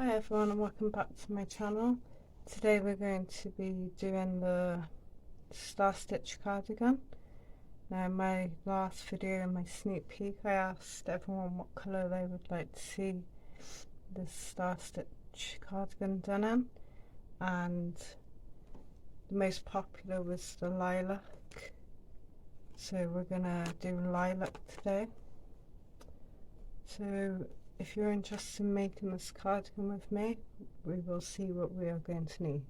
Hi everyone and welcome back to my channel. Today we're going to be doing the Star Stitch Cardigan. Now in my last video, in my sneak peek, I asked everyone what colour they would like to see the Star Stitch Cardigan done in, and the most popular was the lilac. So we're gonna do lilac today. So if you're interested in making this cardigan with me, we will see what we are going to need.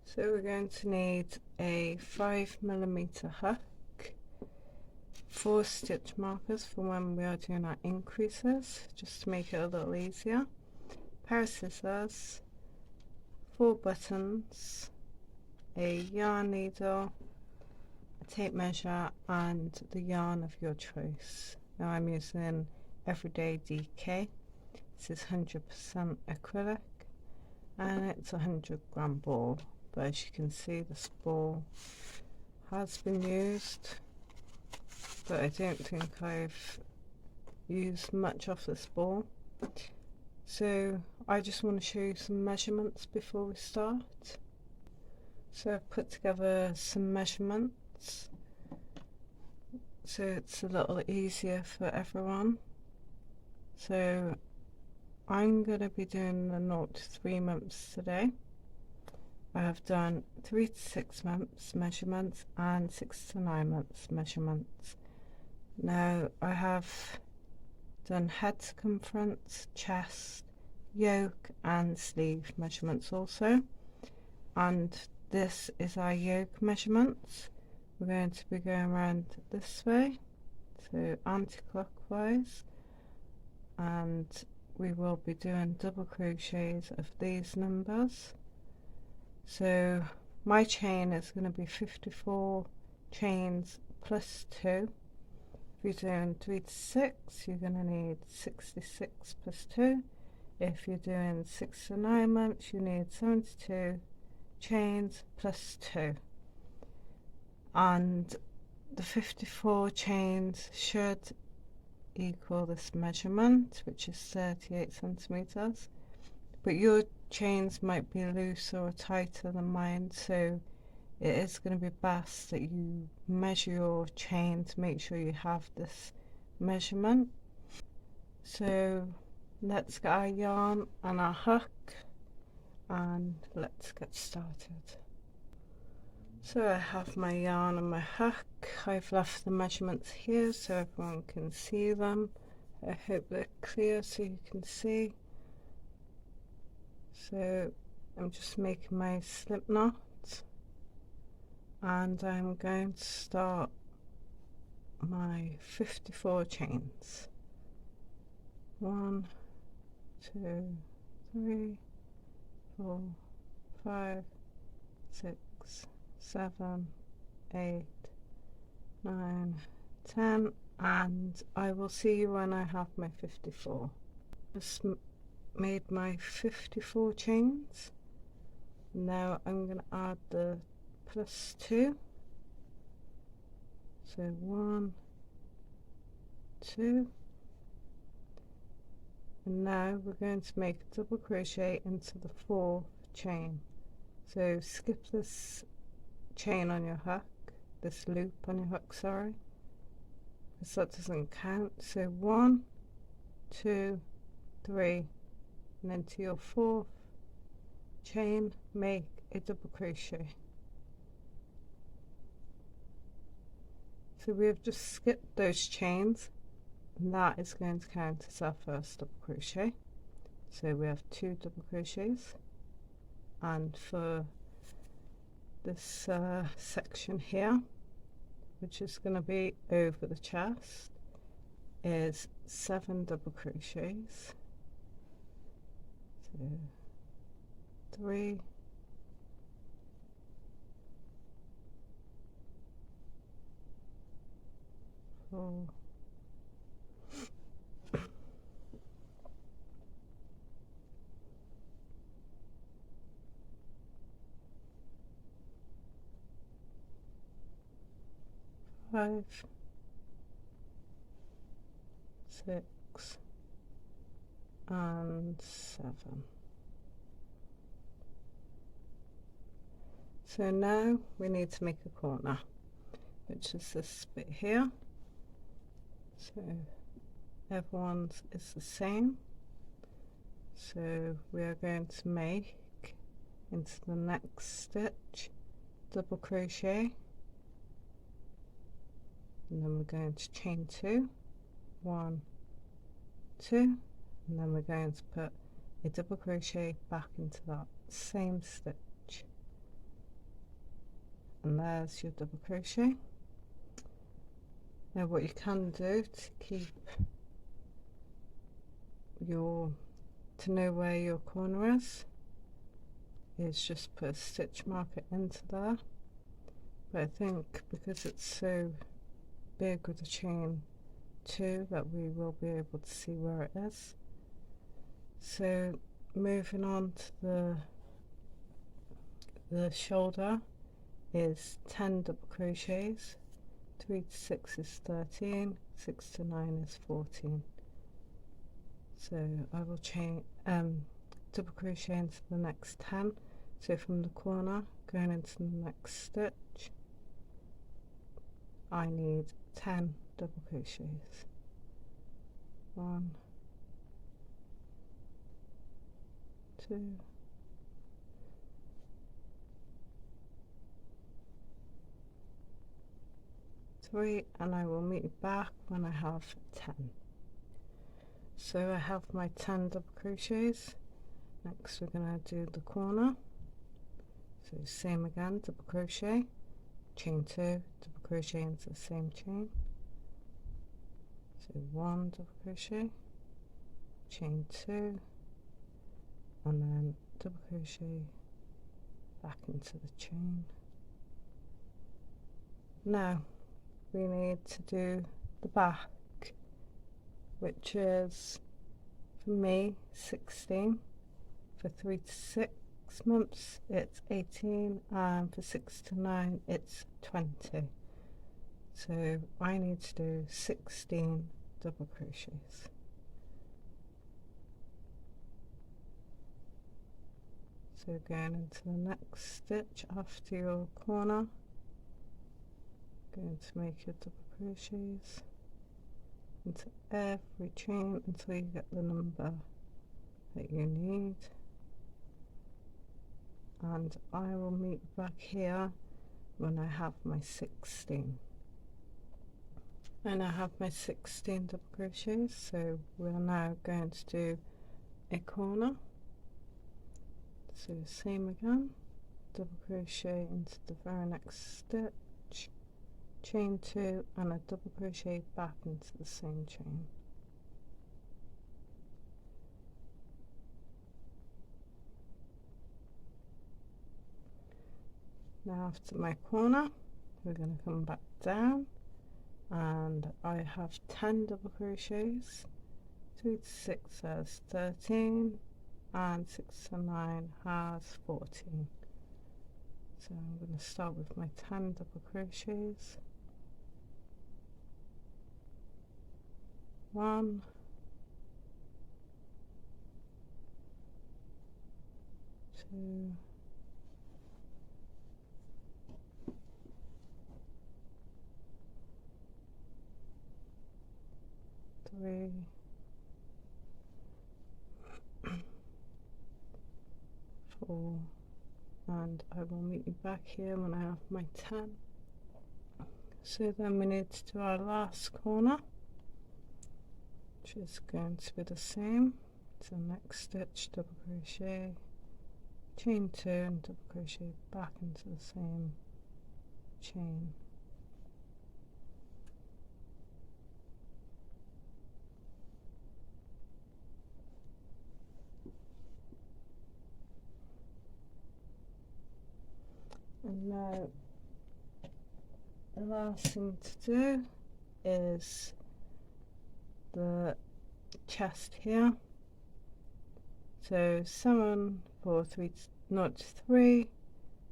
So we're going to need a 5mm hook, 4 stitch markers for when we are doing our increases, just to make it a little easier, a pair of scissors, 4 buttons, a yarn needle, a tape measure, and the yarn of your choice. Now I'm using Everyday DK. This is 100% acrylic and it's a 100-gram ball, but as you can see this ball has been used, but I don't think I've used much of this ball. So I just want to show you some measurements before we start. So I've put together some measurements so it's a little easier for everyone. So I'm going to be doing the 0 to 3 months today. I have done 3 to 6 months measurements and 6 to 9 months measurements. Now I have done head circumference, chest, yoke and sleeve measurements also, and this is our yoke measurements. We're going to be going around this way, so anti-clockwise, and we will be doing double crochets of these numbers. So my chain is going to be 54 chains plus 2. If you're doing 3 to 6, you're going to need 66 plus 2. If you're doing 6 to 9 months, you need 72 chains plus 2. And the 54 chains should equal this measurement, which is 38 centimeters, but your chains might be looser or tighter than mine, so it is going to be best that you measure your chain to make sure you have this measurement. So let's get our yarn and our hook and let's get started. So I have my yarn and my hook. I've left the measurements here so everyone can see them. I hope they're clear so you can see. So I'm just making my slip knot and I'm going to start my 54 chains. 1, 2, 3, 4, 5, 6, 7, 8, 9, 10, and I will see you when I have my 54. Just made my 54 chains. Now I'm going to add the plus 2. So 1, 2, and now we're going to make a double crochet into the 4th chain. So skip this chain on your hook, this loop on your hook, sorry, because that doesn't count. So 1, 2, 3, and then to your 4th chain make a double crochet. So we have just skipped those chains, and that is going to count as our first double crochet. So we have 2 double crochets, and for this section here, which is going to be over the chest, is 7 double crochets. So 3, 4, 5, 6, and 7. So now we need to make a corner, which is this bit here. So everyone's is the same. So we are going to make into the next stitch double crochet, and then we're going to chain 2, 1, 2, and then we're going to put a double crochet back into that same stitch, and there's your double crochet. Now what you can do to keep your, to know where your corner is just put a stitch marker into there, but I think because it's so big with the chain 2 that we will be able to see where it is. So moving on to the shoulder is 10 double crochets, 3 to 6 is 13, 6 to 9 is 14. So I will chain double crochet into the next 10. So from the corner going into the next stitch, I need 10 double crochets. 1, 2, 3, and I will meet you back when I have 10. So I have my 10 double crochets. Next we're going to do the corner. So same again, double crochet, chain 2, double crochet into the same chain. So 1 double crochet, chain 2, and then double crochet back into the chain. Now we need to do the back, which is for me 16, for 3 to 6 months it's 18, and for 6 to 9 it's 20. So I need to do 16 double crochets. So going into the next stitch after your corner, going to make your double crochets into every chain until you get the number that you need, and I will meet back here when I have my 16. And I have my 16 double crochets, so we're now going to do a corner. So same again, double crochet into the very next stitch, chain 2, and a double crochet back into the same chain. Now after my corner we're going to come back down, and I have 10 double crochets, 3 to 6 has 13, and 6 to 9 has 14. So I'm going to start with my 10 double crochets. 1, 2, 3, 4, and I will meet you back here when I have my 10. So then we need to do our last corner, which is going to be the same. So next stitch, double crochet, chain 2, and double crochet back into the same chain. And now the last thing to do is the chest here. So 7 for 3 to 3,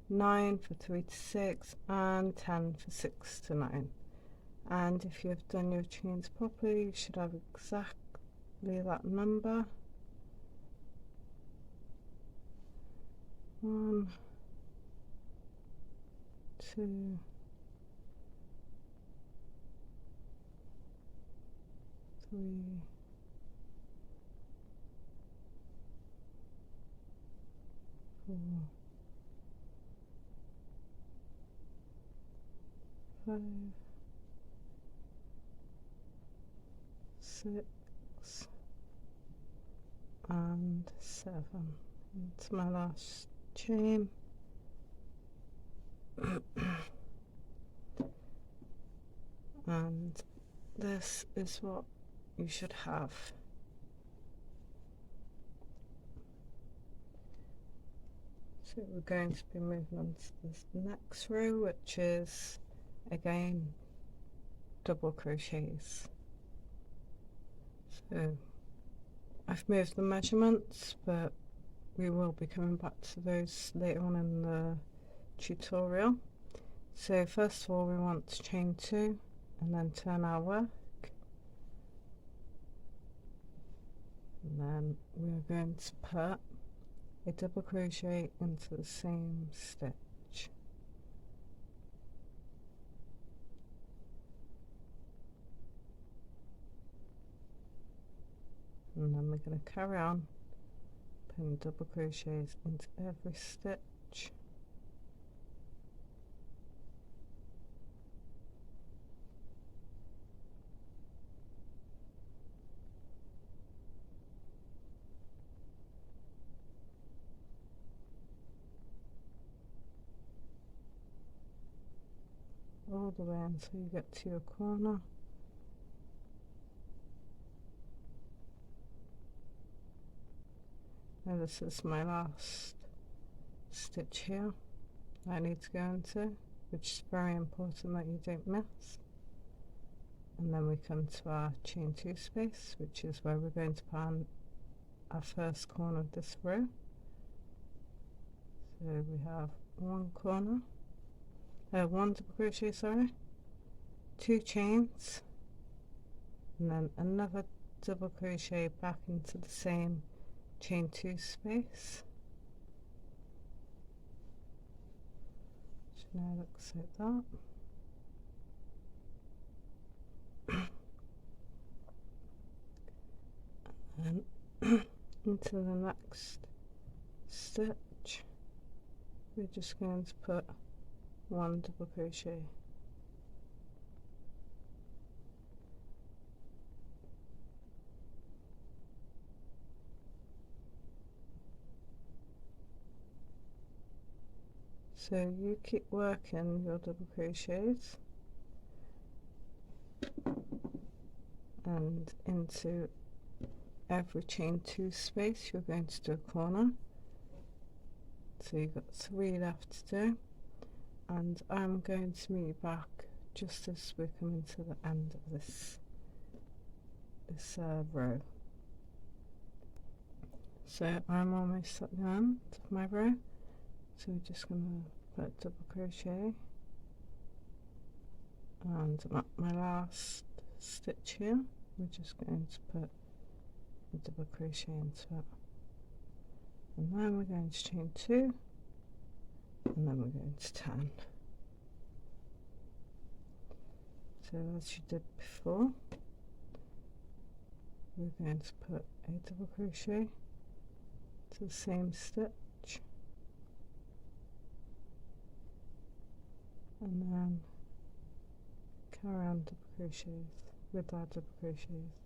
9 for 3 to 6, and 10 for 6 to 9. And if you have done your chains properly, you should have exactly that number. 1, 2, 3, 4, 5, 6 and 7. It's my last chain. And this is what you should have. So we're going to be moving on to this next row, which is again double crochets. So I've moved the measurements, but we will be coming back to those later on in the tutorial. So first of all, we want to chain 2 and then turn our work, and then we're going to put a double crochet into the same stitch. And then we're going to carry on putting double crochets into every stitch. All the way until you get to your corner. Now this is my last stitch here I need to go into, which is very important that you don't miss. And then we come to our chain 2 space, which is where we're going to put our first corner of this row. So we have one corner, one double crochet, sorry, 2 chains, and then another double crochet back into the same chain 2 space, which now looks like that. And into the next stitch we're just going to put one double crochet. So you keep working your double crochets and into every chain 2 space you're going to do a corner. So you've got 3 left to do, and I'm going to meet you back just as we're coming to the end of this row. So I'm almost at the end of my row, so we're just going to put a double crochet, and at my last stitch here we're just going to put a double crochet into it, and then we're going to chain 2, and then we're going to turn. So as you did before, we're going to put a double crochet to the same stitch, and then carry on double crochets with our double crochets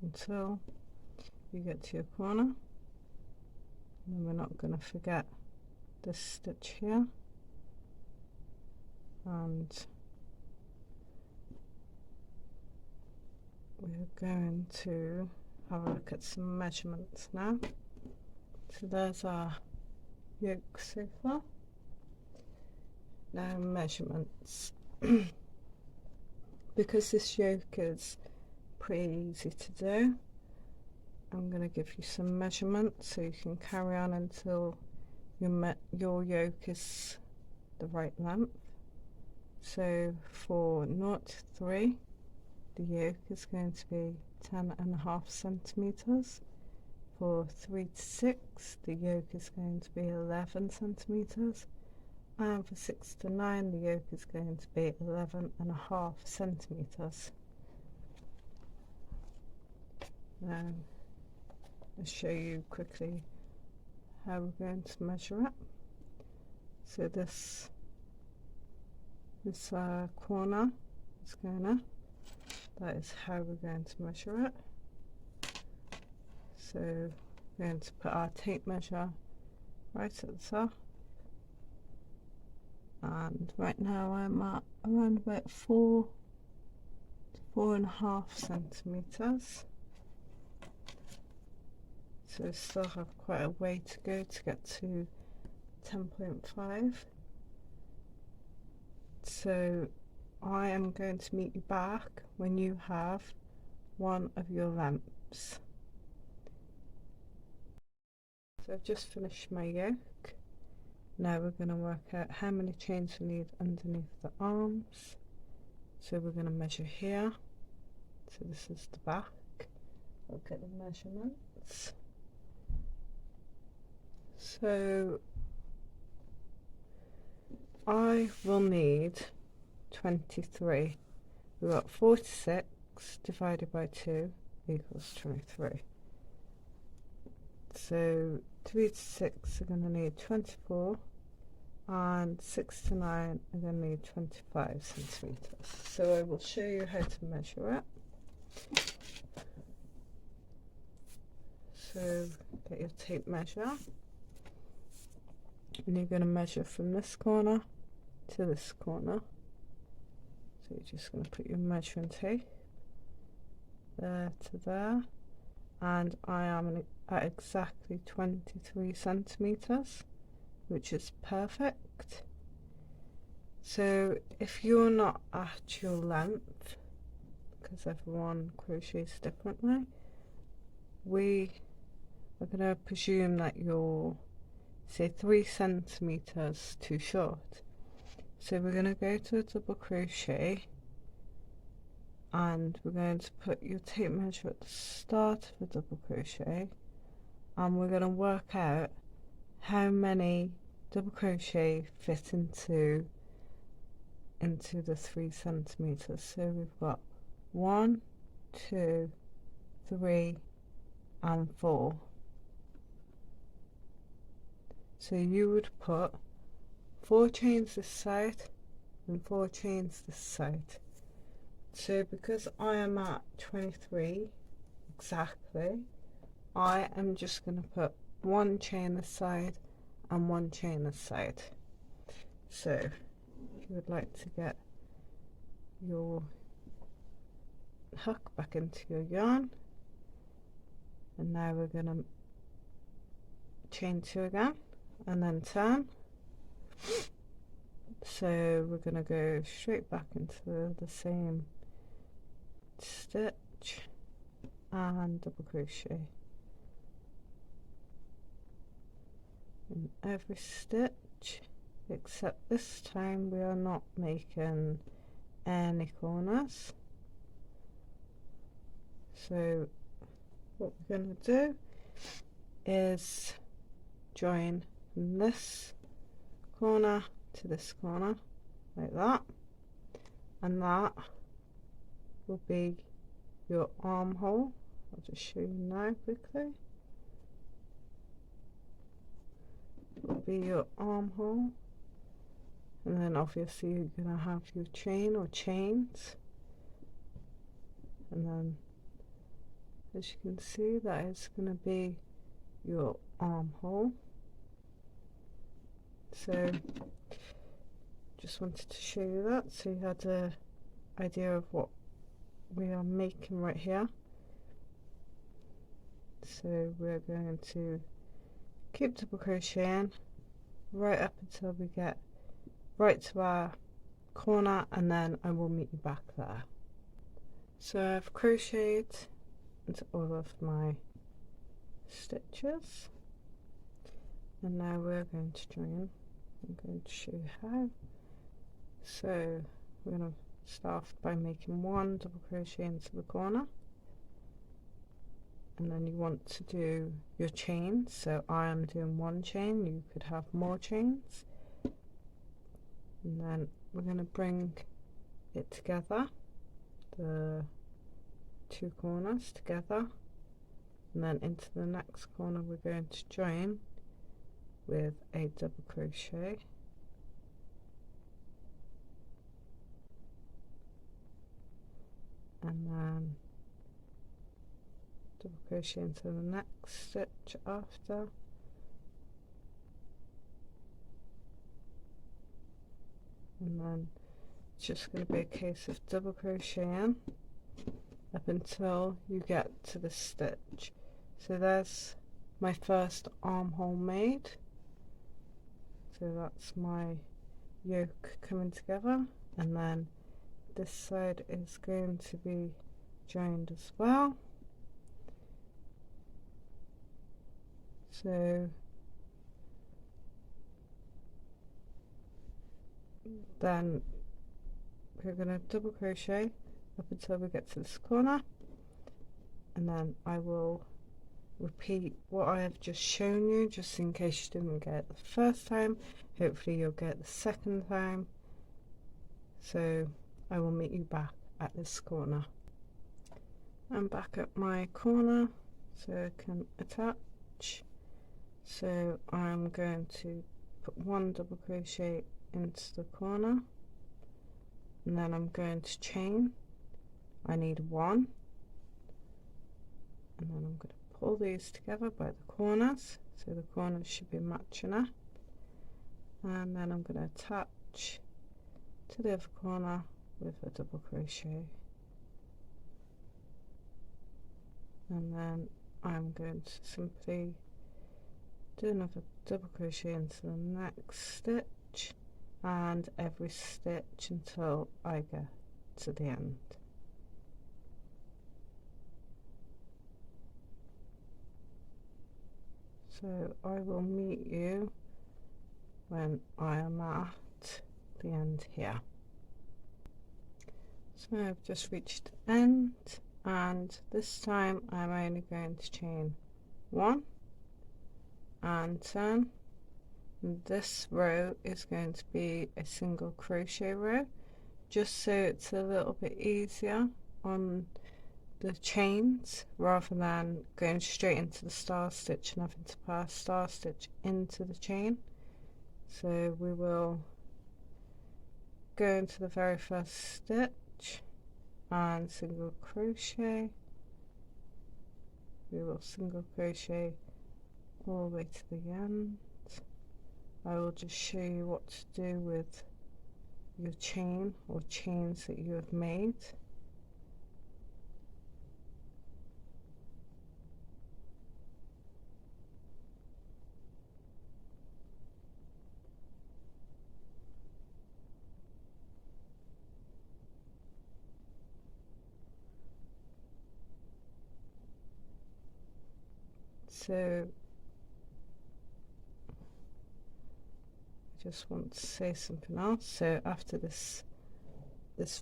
until you get to your corner. And then we're not going to forget this stitch here, and we're going to have a look at some measurements now. So there's our yoke so far. Now measurements. Because this yoke is pretty easy to do, I'm going to give you some measurements so you can carry on until your yoke is the right length. So for 0 to 3, the yoke is going to be 10.5 centimeters. for 3 to 6, the yoke is going to be 11 centimeters, and for 6 to 9, the yoke is going to be 11.5 centimeters. Now I'll show you quickly how we're going to measure it. So this corner is going up. That is how we're going to measure it. So we're going to put our tape measure right at the top, and right now I'm at around about 4 to 4.5 centimeters. So we still have quite a way to go to get to 10.5. So I am going to meet you back when you have one of your lengths. So I've just finished my yoke. Now we're going to work out how many chains we need underneath the arms. So we're going to measure here. So this is the back. Look at the measurements. So I will need 23. We've got 46 divided by 2 equals 23. So 3 to 6 are going to need 24, and 6 to 9 are going to need 25 centimeters. So I will show you how to measure it. So get your tape measure, and you're going to measure from this corner to this corner. So you're just going to put your measuring tape there to there, and I am at exactly 23 centimeters, which is perfect. So if you're not at your length, because everyone crochets differently, we are going to presume that you're, say, 3 centimeters too short. So we're going to go to a double crochet, and we're going to put your tape measure at the start of a double crochet, and we're going to work out how many double crochet fit into the 3 centimeters. So we've got 1, 2, 3 and 4. So you would put 4 chains this side and 4 chains this side. So because I am at 23 exactly, I am just going to put 1 chain this side and 1 chain this side. So if you would like to get your hook back into your yarn, and now we're going to chain 2 again and then turn. So we're going to go straight back into the same stitch and double crochet in every stitch, except this time we are not making any corners. So what we're going to do is join from this corner to this corner like that, and that will be your armhole. I'll just show you now quickly. It will be your armhole, and then obviously you're going to have your chain or chains, and then as you can see that is going to be your armhole. So just wanted to show you that so you had an idea of what we are making right here. So we're going to keep double crocheting right up until we get right to our corner, and then I will meet you back there. So I've crocheted into all of my stitches, and now we're going to join. I'm going to show you how. So we're going to start by making 1 double crochet into the corner, and then you want to do your chains. So I am doing one chain, you could have more chains, and then we're going to bring it together, the two corners together, and then into the next corner we're going to join with a double crochet, and then double crochet into the next stitch after, and then it's just going to be a case of double crocheting up until you get to the stitch. So there's my first armhole made, so that's my yoke coming together, and then this side is going to be joined as well. So then we're going to double crochet up until we get to this corner, and then I will repeat what I have just shown you, just in case you didn't get it the first time. Hopefully you'll get it the second time. So I will meet you back at this corner. I'm back at my corner so I can attach. So I'm going to put one double crochet into the corner, and then I'm going to chain. I need one, and then I'm going to pull these together by the corners, so the corners should be matching up, and then I'm going to attach to the other corner with a double crochet, and then I'm going to simply do another double crochet into the next stitch, and every stitch until I get to the end. So I will meet you when I am at the end here. So I've just reached the end, and this time I'm only going to chain one and turn. And this row is going to be a single crochet row, just so it's a little bit easier on the chains rather than going straight into the star stitch and having to pass star stitch into the chain. So we will go into the very first stitch and single crochet. We will single crochet all the way to the end. I will just show you what to do with your chain or chains that you have made. So I just want to say something else. So after this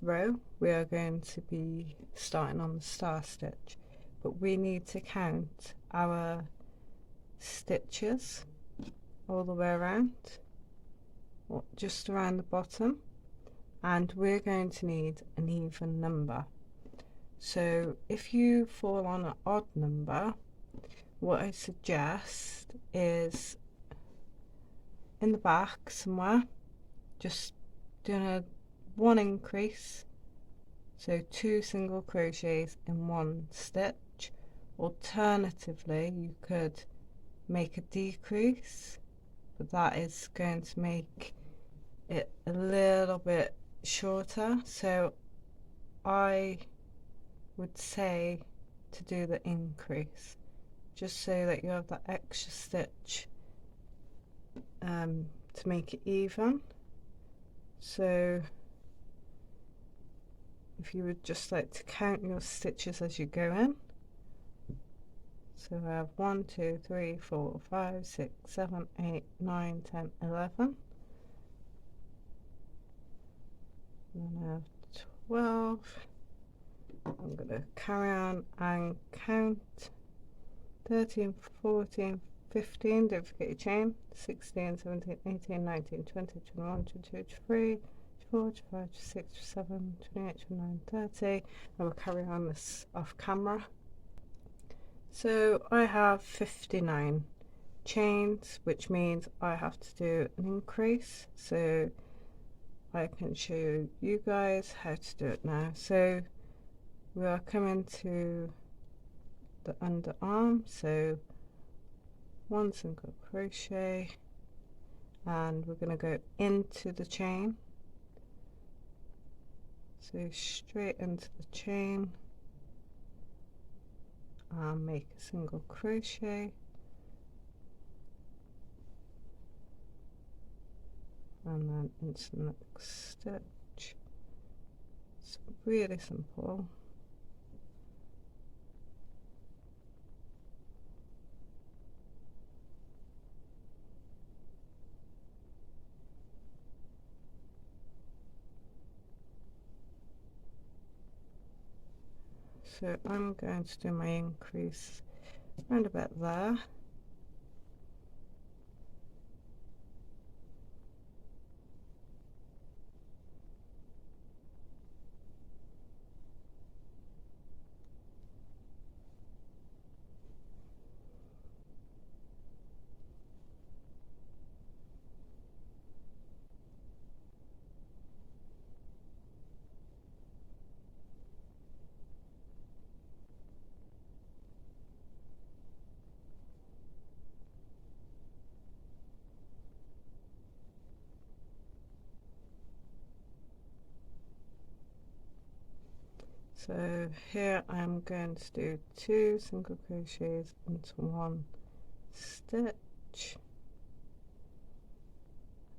row we are going to be starting on the star stitch, but we need to count our stitches all the way around, or just around the bottom, and we're going to need an even number. So if you fall on an odd number, what I suggest is in the back somewhere, just doing a one increase, so 2 single crochets in one stitch. Alternatively, you could make a decrease, but that is going to make it a little bit shorter, so I would say to do the increase, just so that you have that extra stitch to make it even. So if you would just like to count your stitches as you go in, so I have 1, 2, 3, 4, 5, 6, 7, 8, 9, 10, 11, and then I have 12. I'm going to carry on and count 13, 14, 15, don't forget your chain, 16, 17, 18, 19, 20, 21, 22, 23, 24, 25, 26, 27, 28, 29, 30, and we'll carry on this off camera. So I have 59 chains, which means I have to do an increase, so I can show you guys how to do it now. So we are coming to the underarm, so 1 single crochet, and we're going to go into the chain, so straight into the chain and make a single crochet, and then into the next stitch. It's really simple. So I'm going to do my increase around about there. So here I'm going to do 2 single crochets into 1 stitch,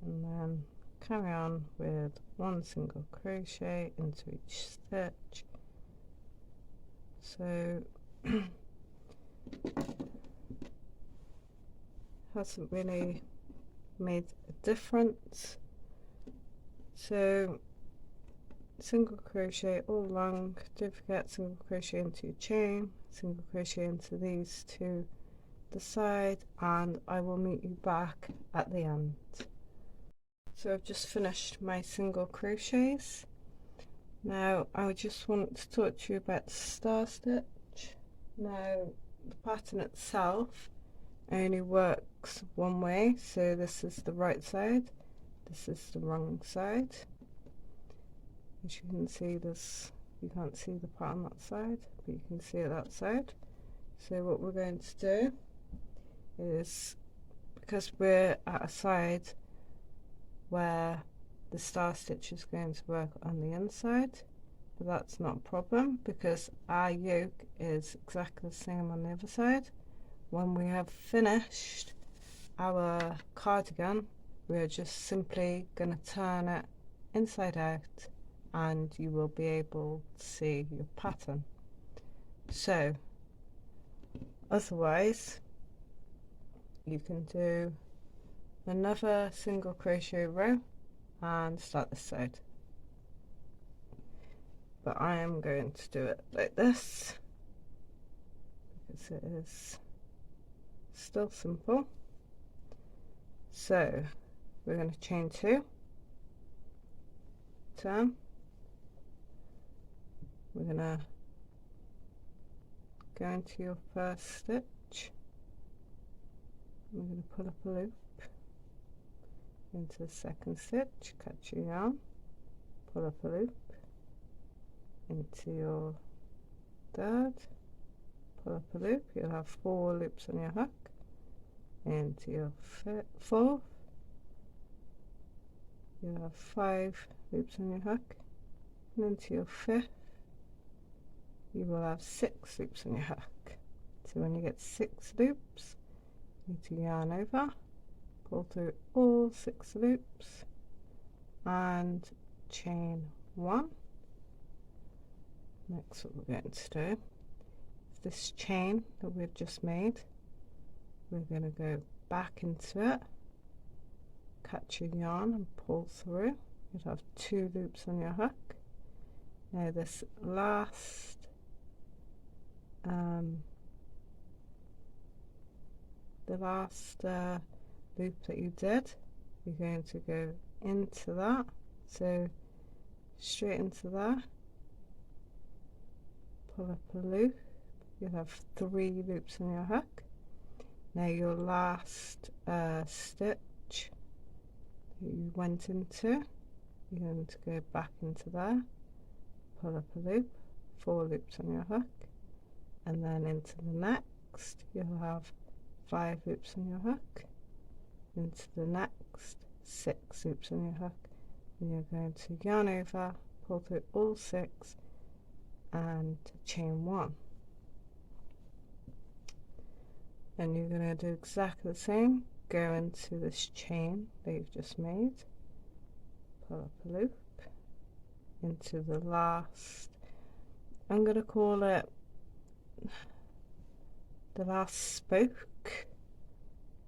and then carry on with 1 single crochet into each stitch. So hasn't really made a difference. So single crochet all along, don't forget single crochet into your chain, single crochet into these to the side, and I will meet you back at the end. So I've just finished my single crochets. Now I just want to talk to you about the star stitch. Now the pattern itself only works one way, so this is the right side, this is the wrong side. As you can see, this, you can't see the part on that side, but you can see it that side. So what we're going to do is, because we're at a side where the star stitch is going to work on the inside, but that's not a problem because our yoke is exactly the same on the other side. When we have finished our cardigan, we are just simply going to turn it inside out, and you will be able to see your pattern. So otherwise you can do another single crochet row and start this side, but I am going to do it like this because it is still simple. So we're going to chain 2, turn, we're going to go into your first stitch, we're going to pull up a loop into the second stitch, cut your yarn, pull up a loop into your third, pull up a loop, you'll have 4 loops on your hook, into your fourth, you'll have 5 loops on your hook, and into your 5th you will have 6 loops on your hook. So when you get 6 loops, you need to yarn over, pull through all 6 loops and chain 1. Next, what we're going to do is this chain that we've just made, we're going to go back into it, cut your yarn and pull through. You'll have 2 loops on your hook. Now this last the last loop that you did, you're going to go into that, so straight into that, pull up a loop, you'll have 3 loops on your hook. Now your last stitch that you went into, you're going to go back into there, pull up a loop, 4 loops on your hook, and then into the next you'll have 5 loops on your hook, into the next 6 loops on your hook, and you're going to yarn over, pull through all 6 and chain 1. And you're going to do exactly the same, go into this chain that you've just made, pull up a loop into the last, I'm going to call it the last spoke,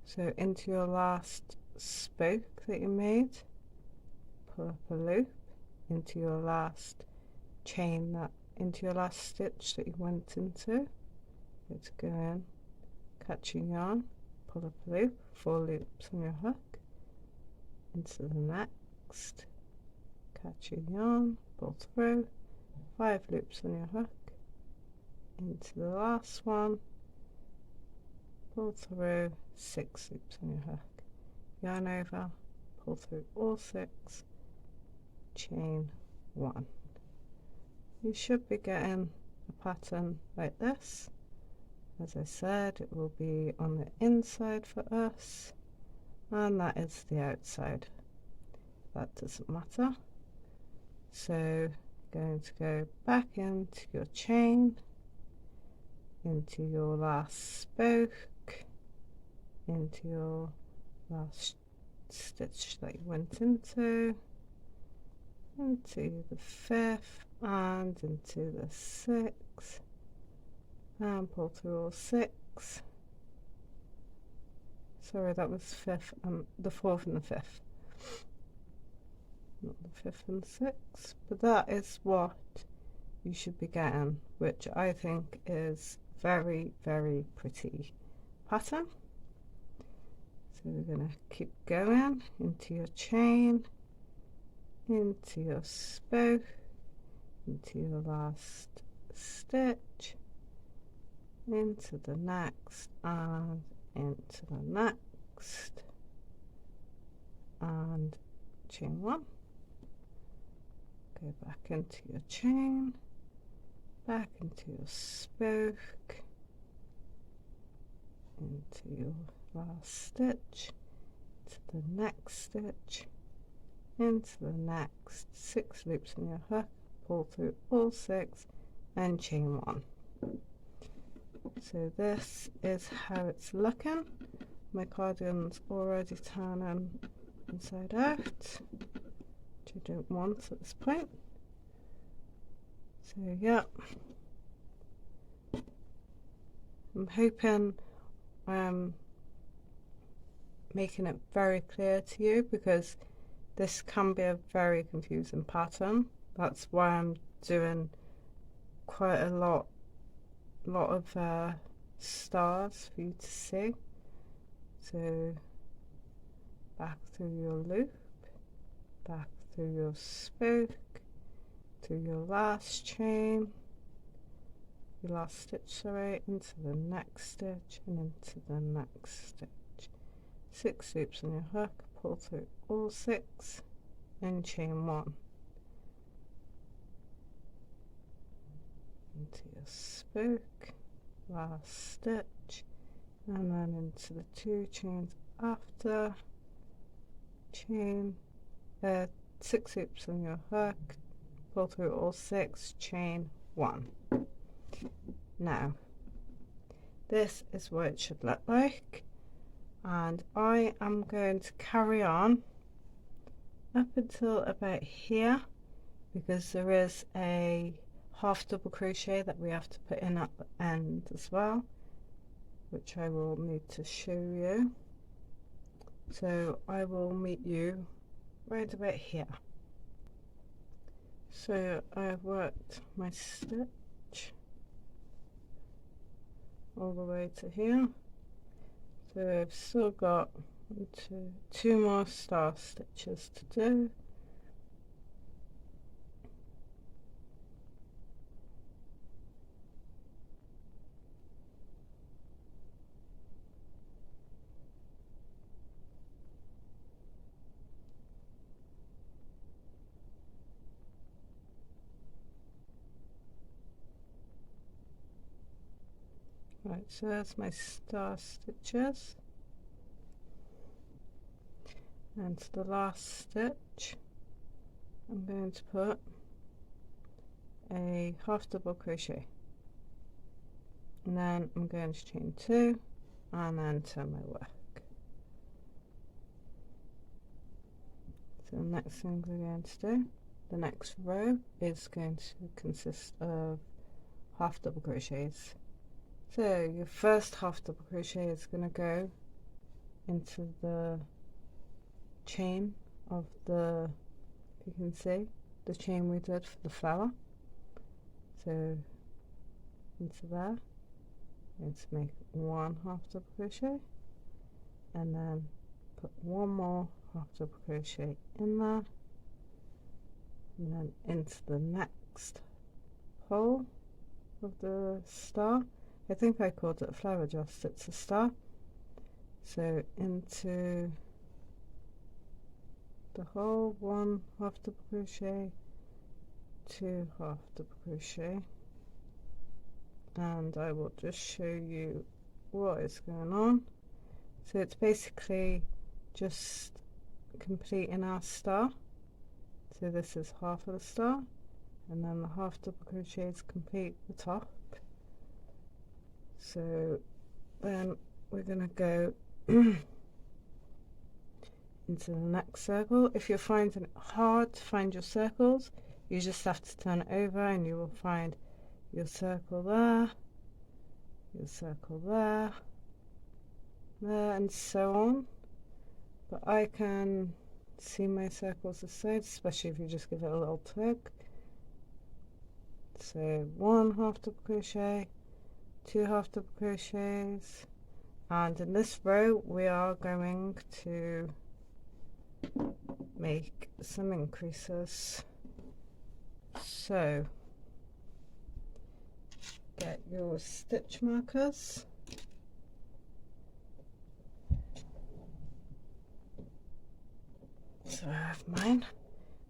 so into your last spoke that you made, pull up a loop into your last chain, that into your last stitch that you went into, go to go in, catch your yarn, pull up a loop, 4 loops on your hook, into the next, catch your yarn, pull through, 5 loops on your hook, into the last one, pull through, 6 loops on your hook, yarn over, pull through all 6, chain 1. You should be getting a pattern like this. As I said, it will be on the inside for us, and that is the outside. That doesn't matter. So going to go back into your chain, into your last spoke, into your last stitch that you went into the 5th, and into the 6th, and pull through all 6. Sorry, that was 5th and the 4th and the 5th, not the 5th and 6th, but that is what you should be getting, which I think is very, very pretty pattern. So we're going to keep going into your chain, into your spoke, into your last stitch, into the next, and into the next, and chain 1, go back into your chain, back into your spoke, into your last stitch, to the next stitch, into the next 6 loops in your hook, pull through all 6 and chain 1. So this is how it's looking. My cardigan's already turning inside out, which I don't want at this point. So yeah, I'm hoping I'm making it very clear to you, because this can be a very confusing pattern. That's why I'm doing quite a lot of stars for you to see. So back through your loop, back through your spoke, through your last chain, your last stitch, sorry, into the next stitch and into the next stitch. 6 loops on your hook, pull through all 6 and chain 1. Into your spoke, last stitch, and then into the 2 chains after, chain, 6 loops on your hook, pull through all 6, chain 1. Now this is what it should look like, and I am going to carry on up until about here, because there is a half double crochet that we have to put in at the end as well, which I will need to show you. So I will meet you right about here. So I've worked my stitch all the way to here. So I've still got two more star stitches to do. Right, so that's my star stitches, and to the last stitch I'm going to put a half double crochet, and then I'm going to chain 2 and then turn my work. So the next thing we're going to do, the next row is going to consist of half double crochets. So your first half double crochet is going to go into the chain of the, you can see the chain we did for the flower, so into there, I'm going to make one half double crochet and then put one more half double crochet in there, and then into the next hole of the star. I think I called it a flower, just it's a star. So into the hole, one half double crochet, two half double crochet, and I will just show you what is going on. So it's basically just completing our star. So this is half of the star, and then the half double crochets complete the top. So then we're going to go into the next circle. If you're finding it hard to find your circles, you just have to turn it over and you will find your circle there, your circle there, there, and so on. But I can see my circles this side, especially if you just give it a little tug. So one half double crochet, two half double crochets, and in this row we are going to make some increases. So get your stitch markers, so I have mine.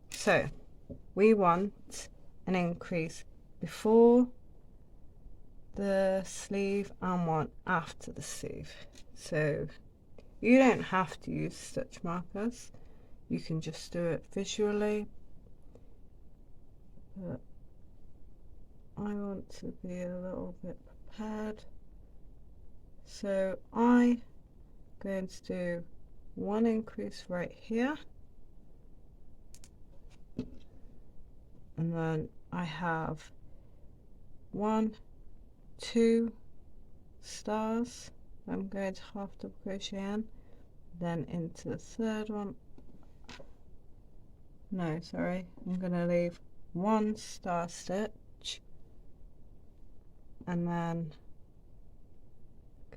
So we want an increase before the sleeve and one after the sleeve. So you don't have to use stitch markers, you can just do it visually, but I want to be a little bit prepared. So I'm going to do one increase right here, and then I have 1, 2 stars I'm going to half double crochet in, then into the third one. No, sorry, I'm going to leave 1 star stitch and then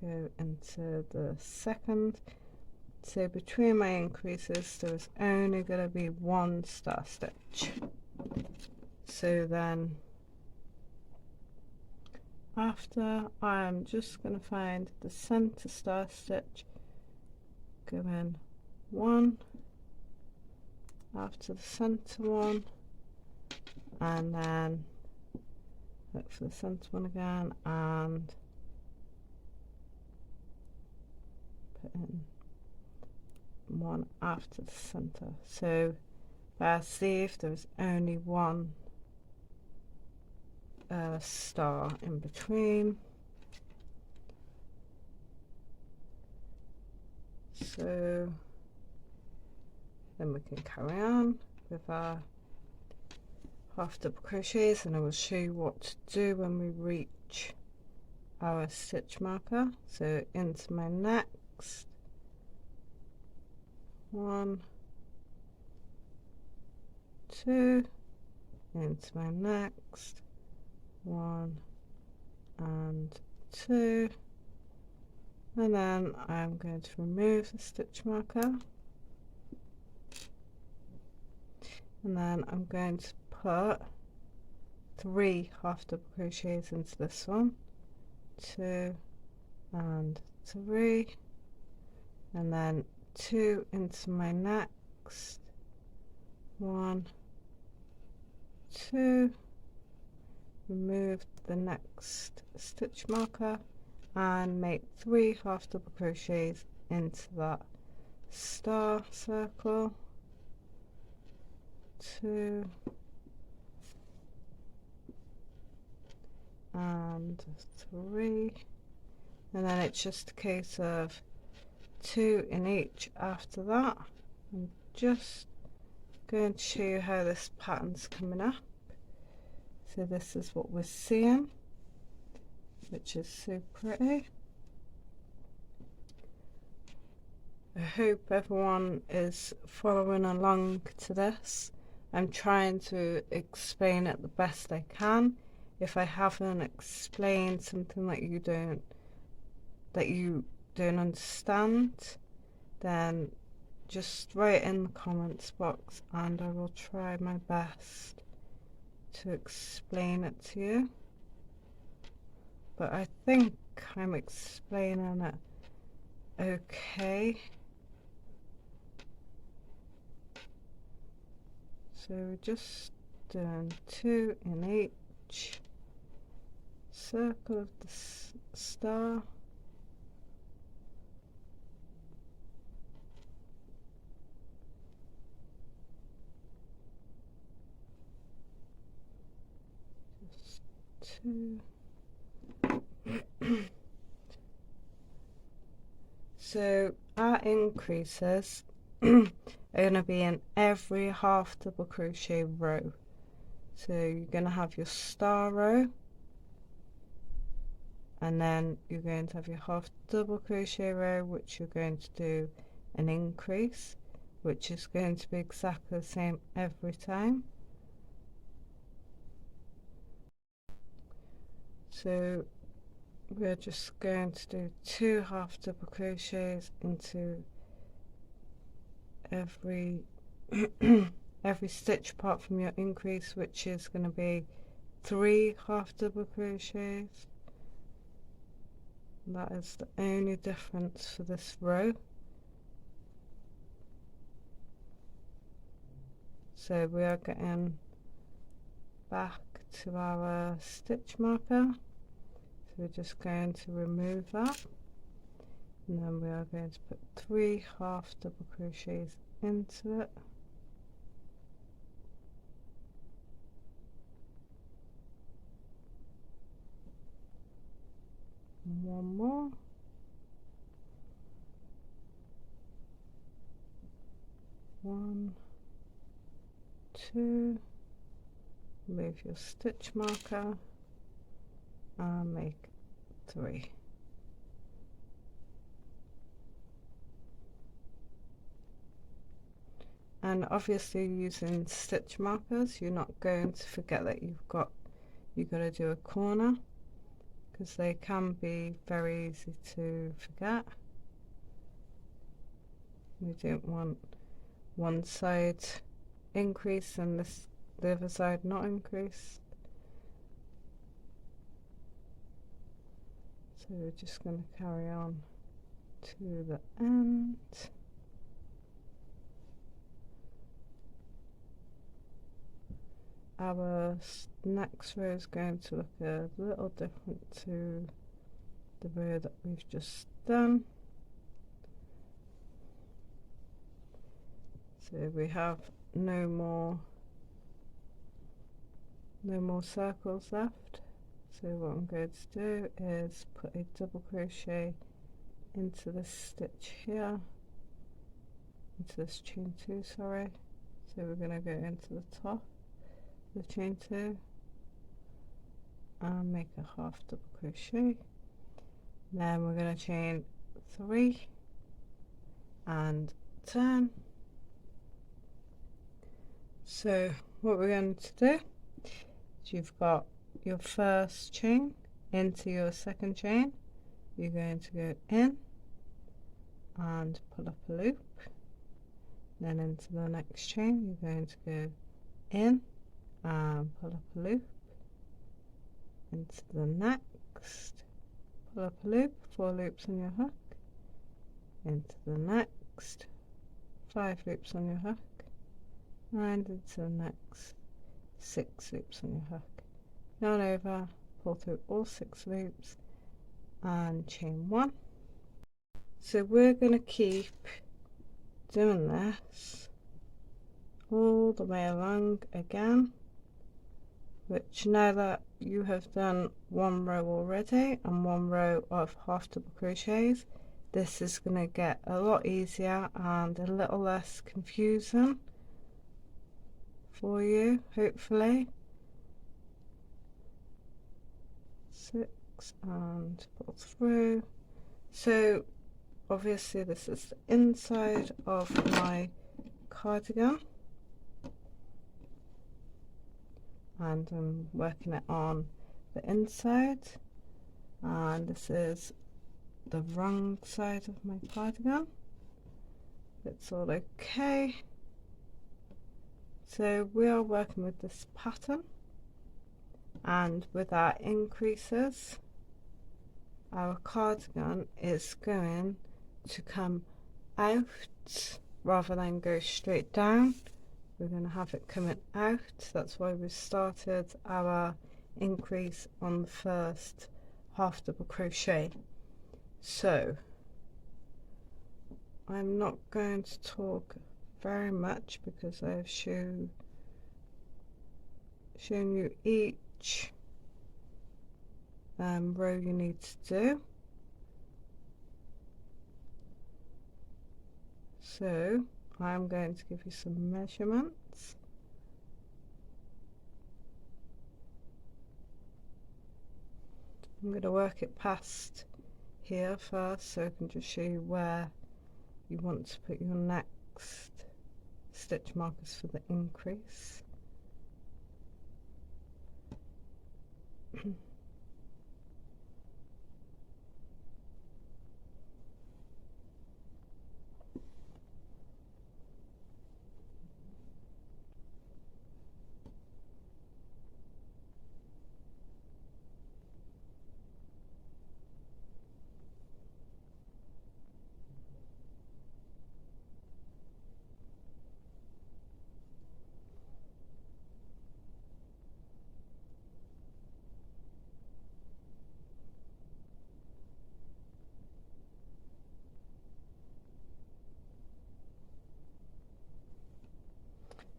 go into the second. So between my increases there is only going to be 1 star stitch. So then after, I'm just going to find the center star stitch, go in 1 after the center one, and then look for the center one again and put in 1 after the center. So by sleeve there is only 1 star in between. So then we can carry on with our half double crochets, and I will show you what to do when we reach our stitch marker. So into my next 1, 2, into my next 1 and 2, and then I'm going to remove the stitch marker, and then I'm going to put 3 half double crochets into this one, 2 and 3, and then 2 into my next, 1, 2, remove the next stitch marker and make 3 half double crochets into that star circle, 2 and 3, and then it's just a case of 2 in each after that. I'm just going to show you how this pattern's coming up. So this is what we're seeing, which is so pretty. I hope everyone is following along to this. I'm trying to explain it the best I can. If I haven't explained something that you don't understand, then just write in the comments box and I will try my best to explain it to you. But I think I'm explaining it okay. So we're just doing 2 in each circle of the star. Just 2. So our increases are going to be in every half double crochet row. So you're going to have your star row, and then you're going to have your half double crochet row, which you're going to do an increase, which is going to be exactly the same every time. So we're just going to do 2 half double crochets into every every stitch apart from your increase, which is going to be 3 half double crochets. That is the only difference for this row. So we are getting back to our stitch marker. So we're just going to remove that, and then we are going to put 3 half double crochets into it. One more. One, 2, move your stitch marker and make 3. And obviously using stitch markers, you're not going to forget that you've got to do a corner, because they can be very easy to forget. We don't want one side increase and the other side not increased. So we're just going to carry on to the end. Our next row is going to look a little different to the row that we've just done. So we have no more circles left. So what I'm going to do is put a double crochet into this stitch here, into this chain 2, sorry. So we're going to go into the top of the chain 2 and make a half double crochet. Then we're going to chain 3 and turn. So what we're going to do is, you've got your first chain into your second chain, you're going to go in and pull up a loop, then into the next chain you're going to go in and pull up a loop, into the next, pull up a loop, 4 loops on your hook, into the next, 5 loops on your hook, and into the next 6 loops on your hook, yarn over, pull through all 6 loops and chain 1. So we're going to keep doing this all the way along again, which now that you have done 1 row already and 1 row of half double crochets, this is going to get a lot easier and a little less confusing for you, hopefully. 6 and pull through. So obviously this is the inside of my cardigan, and I'm working it on the inside, and this is the wrong side of my cardigan. It's all okay. So we are working with this pattern, and with our increases our cardigan is going to come out rather than go straight down. We're going to have it coming out. That's why we started our increase on the first half double crochet. So I'm not going to talk very much because I've shown you each row you need to do. So I'm going to give you some measurements. I'm going to work it past here first so I can just show you where you want to put your next stitch markers for the increase.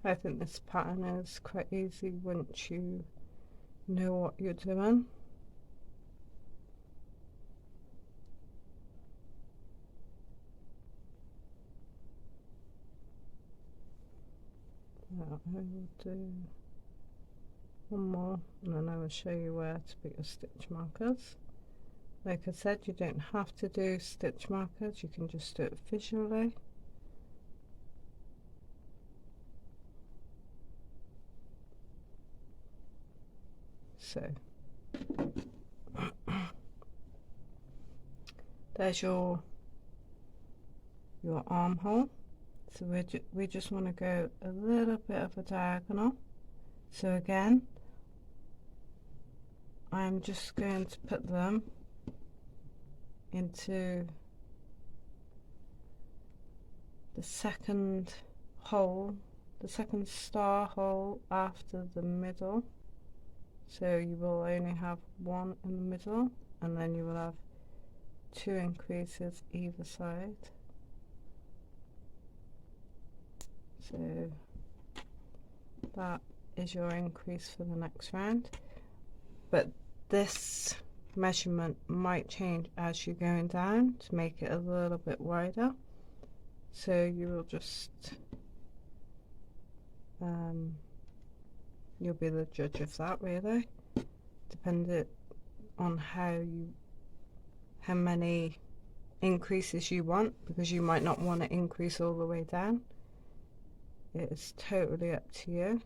I think this pattern is quite easy once you know what you're doing. Now I will do one more and then I will show you where to put your stitch markers. Like I said, you don't have to do stitch markers, you can just do it visually. So there's your armhole. So we just want to go a little bit of a diagonal. So again, I'm just going to put them into the second hole, the second star hole after the middle. So you will only have 1 in the middle, and then you will have 2 increases either side. So that is your increase for the next round, but this measurement might change as you're going down to make it a little bit wider. So you will just you'll be the judge of that, really, depending on how many increases you want, because you might not want to increase all the way down. It is totally up to you.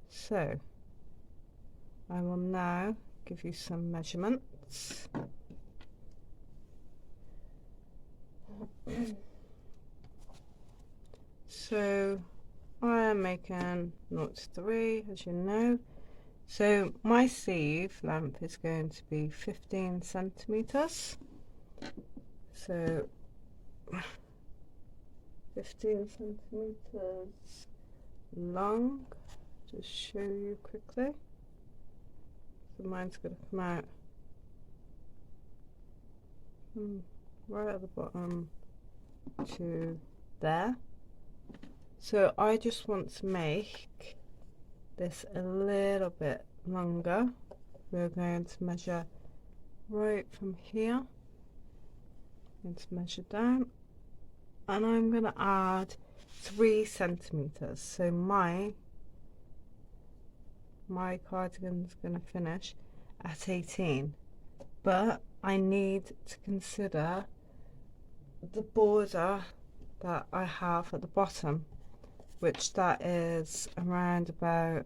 So I will now give you some measurements. So I am making 0 to 3, as you know. So my sleeve length is going to be 15 centimeters. So 15 centimeters long. Just show you quickly. So mine's going to come out right at the bottom to there. So I just want to make this a little bit longer. We're going to measure right from here. I'm going to measure down, and I'm going to add 3 centimeters. So my cardigan's going to finish at 18, but I need to consider the border that I have at the bottom, which that is around about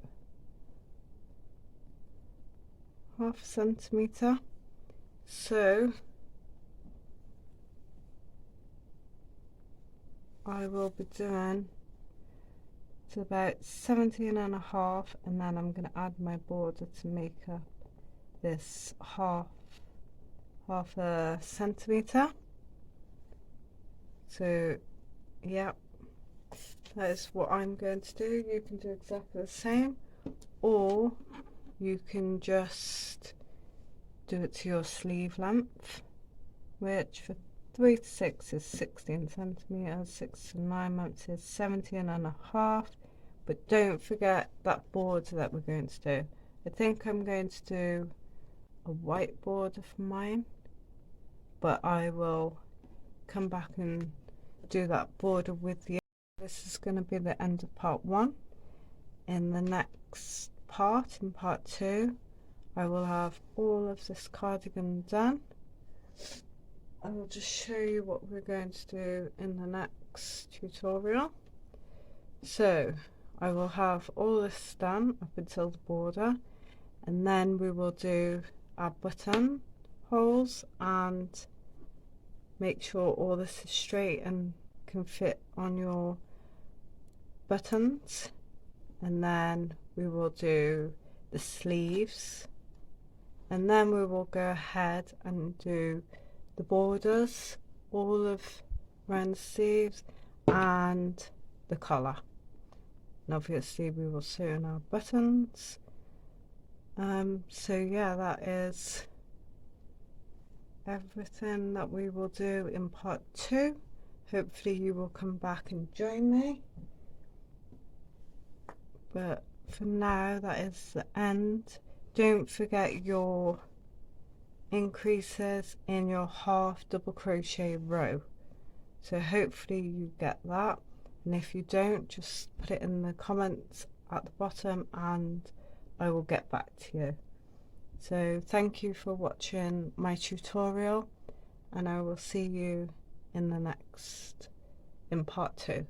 ½ centimeter. So I will be doing to about 17.5, and then I'm going to add my border to make up this half a centimeter. So yeah, that is what I'm going to do. You can do exactly the same, or you can just do it to your sleeve length, which for 3 to 6 is 16 centimeters, 6 to 9 months is 17.5. But don't forget that border that we're going to do. I think I'm going to do a white border for mine, but I will come back and do that border with you. This is going to be the end of part 1. In the next part, in part 2, I will have all of this cardigan done. I will just show you what we're going to do in the next tutorial. So I will have all this done up until the border, and then we will do our button holes and make sure all this is straight and can fit on your buttons, and then we will do the sleeves, and then we will go ahead and do the borders all of around the sleeves and the collar, and obviously we will sew in our buttons. So yeah, that is everything that we will do in part 2. Hopefully you will come back and join me, but for now that is the end. Don't forget your increases in your half double crochet row, so hopefully you get that, and if you don't, just put it in the comments at the bottom and I will get back to you. So thank you for watching my tutorial, and I will see you in the next, in part 2.